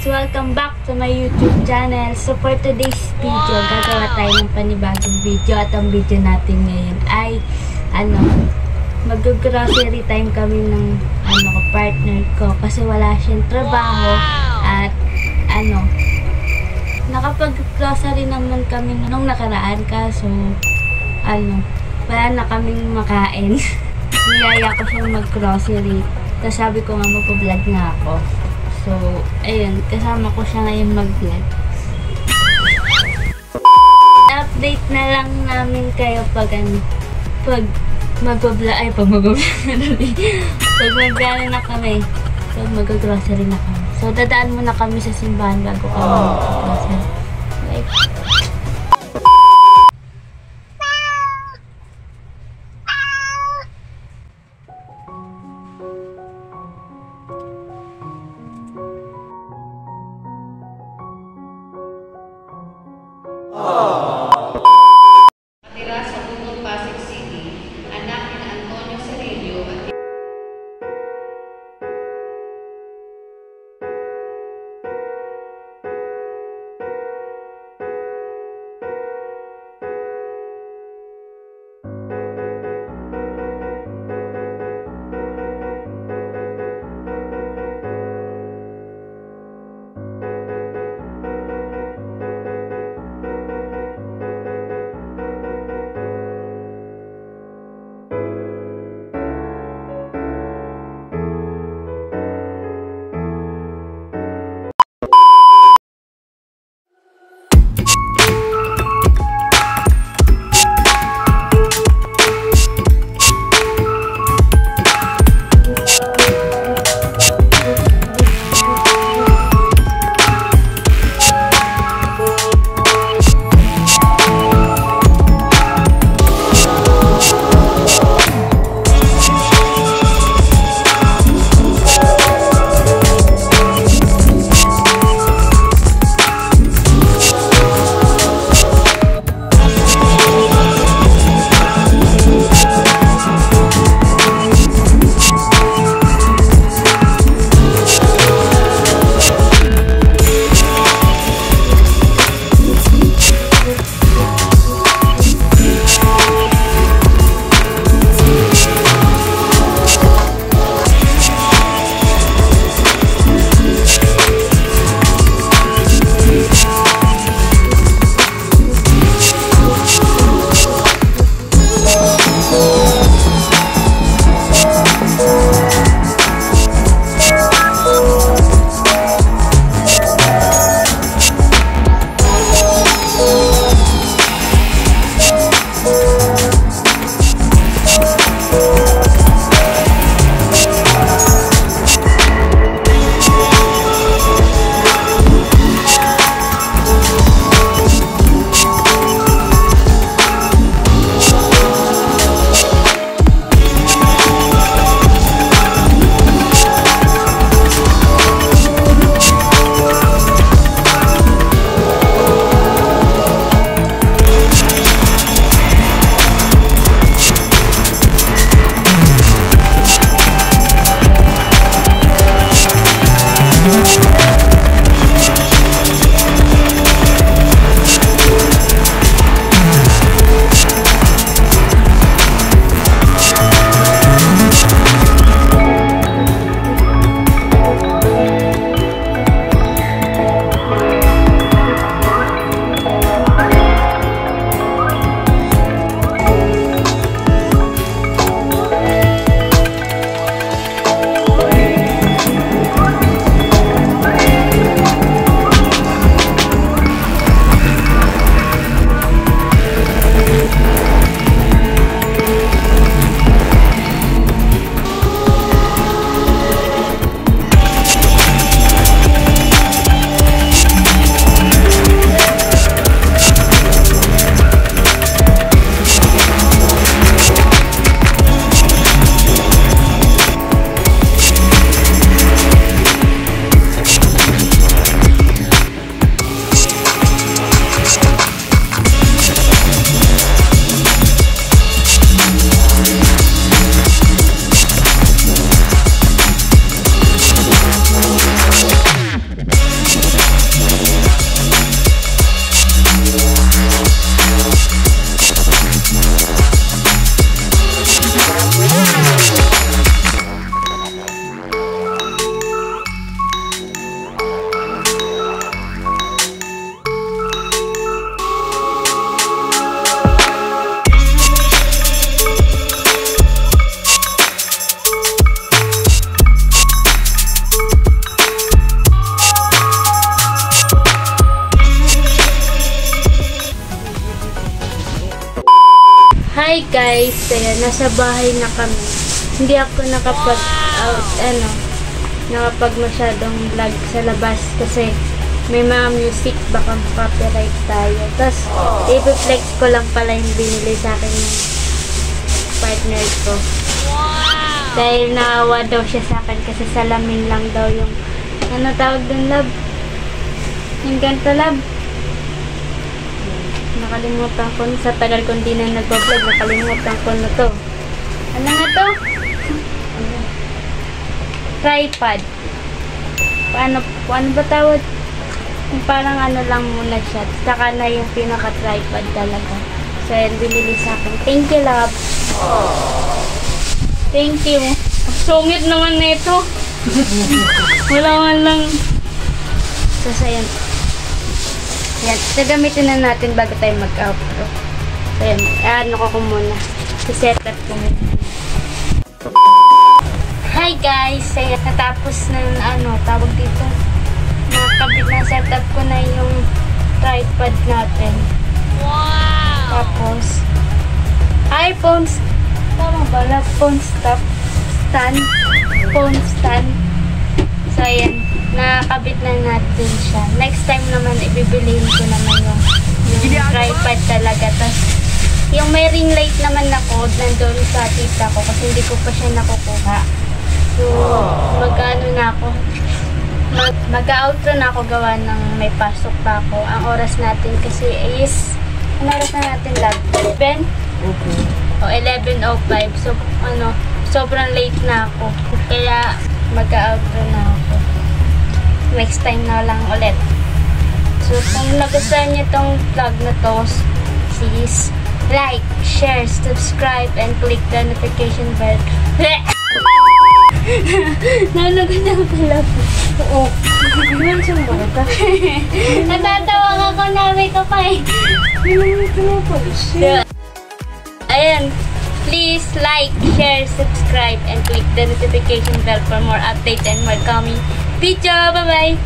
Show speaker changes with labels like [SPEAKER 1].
[SPEAKER 1] Welcome back to my YouTube channel. So for today's video, gagawa tayo ng panibagong video. At ang video natin ngayon ay mag-grocery time kami ng partner ko kasi wala siyang trabaho. At nakapag-grocery naman kami nung nakaraan, kaso wala na kaming makain. Niyaya ko siyang mag-grocery. Tapos sabi ko nga mag-vlog na ako. So, ayun, kasama ko siya ngayon mag-vlog. Update na lang namin kayo pag mag-vlog na kami. Pag mag-grocery na kami. So, dadaan muna kami sa simbahan bago kami mag-grocery. Like,
[SPEAKER 2] Natira sa Bukod, Pasig City, anak ni Antonio Cerillo at
[SPEAKER 1] Hi guys! Ayan, nasa bahay na kami. Hindi ako nakapag masyadong vlog sa labas kasi may mga music, baka copyright tayo. Tapos, i-flex ko lang pala yung binili sa akin ng partner ko. Dahil naawa daw siya sa akin kasi salamin lang daw yung ano tawag dun, love? Yung ganito, love? Nakalimutan ko sa tagal kong di na nag-vlog, nakalimutan ko na to. Ano na to? Tripod. Paano ba tawag? Yung parang ano lang muna siya. Saka na yung pinaka-tripod talaga. So, yan, binili sa akin. Thank you, love. Thank you. Sungit naman na ito. Wala man lang. So, ayan. Yan. Gagamitin na natin bago tayo mag-outro. So, yan. Ano ko muna. I-set up ko muna. Hi guys! Ayan, natapos na tawag dito. Nakakabit na setup ko na yung tripod natin. Wow! Tapos, iPhone, tama ba? Phone stand. Phone stand. So, ayan, nakakabit na natin siya. Next time naman, ibibilihin ko naman yung tripod talaga. Tapos, yung may ring light naman ako, nandun sa tita ko kasi hindi ko pa siya nakukuha. So, mag-outro na ako gawa ng may pasok pa ako. Ang oras natin kasi is, ano oras na natin lang? 11? Okay. O 11:05. So, sobrang late na ako. Kaya, mag-outro na ako. Next time na lang ulit. So, kung nagustuhan niyo itong vlog na to, please like, share, subscribe, and click the notification bell. Nalagot ang pala po. Oo. Iwan siyang bata. Natatawag ako, nabi ka pa eh. Ayan. Please like, share, subscribe, and click the notification bell for more updates and more coming video. Bye-bye!